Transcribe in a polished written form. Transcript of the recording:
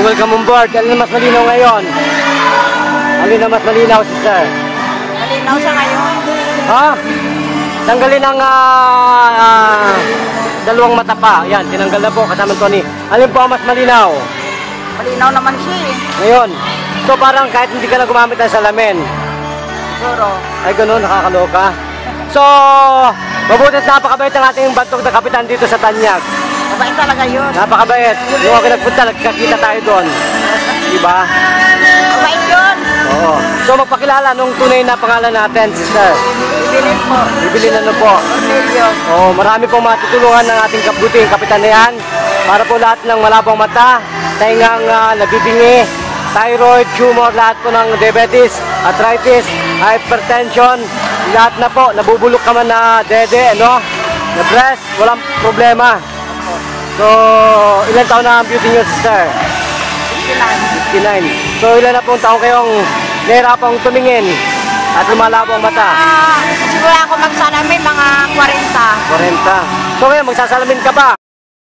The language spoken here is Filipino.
welcome on board. Alin na mas malinaw ngayon? Alin na mas malinaw, sister? Malinaw siya ngayon. Ha? Tanggalin ang dalawang mata pa. Yan, tinanggal na po kasama Tony. Alin po ang mas malinaw? Malinaw naman siya eh. Ngayon. So parang kahit hindi ka na gumamit ng salamin. Siguro. Ay ganun, nakakaloka. So, mabuti at napakabait ang ating bantog na kapitan dito sa Tanyag. Mabait talaga yun. Napakabait. Yung ako nagpunta, nagkakita tayo doon. Diba? Mabait yun. Oo. So magpakilala nung tunay na pangalan natin, sister. Bibilin po. Bibilin ano po. Cornelio. Oo, marami pong matutulungan ng ating kabuting kapitan na yan. Para po lahat ng malabong mata, taingang nabibingi, thyroid, tumor, lahat po ng diabetes, arthritis, hypertension, lahat na po, nabubulok ka man na dede, no? Na breast, walang problema. So, ilan taon na ang beauty nyo, sister? 59. So, ilan na pong taon kayong nahirapang tumingin at lumalabo ang mata? Siguro ako magsalamin mga 40. 40. So, ngayon, magsasalamin ka ba?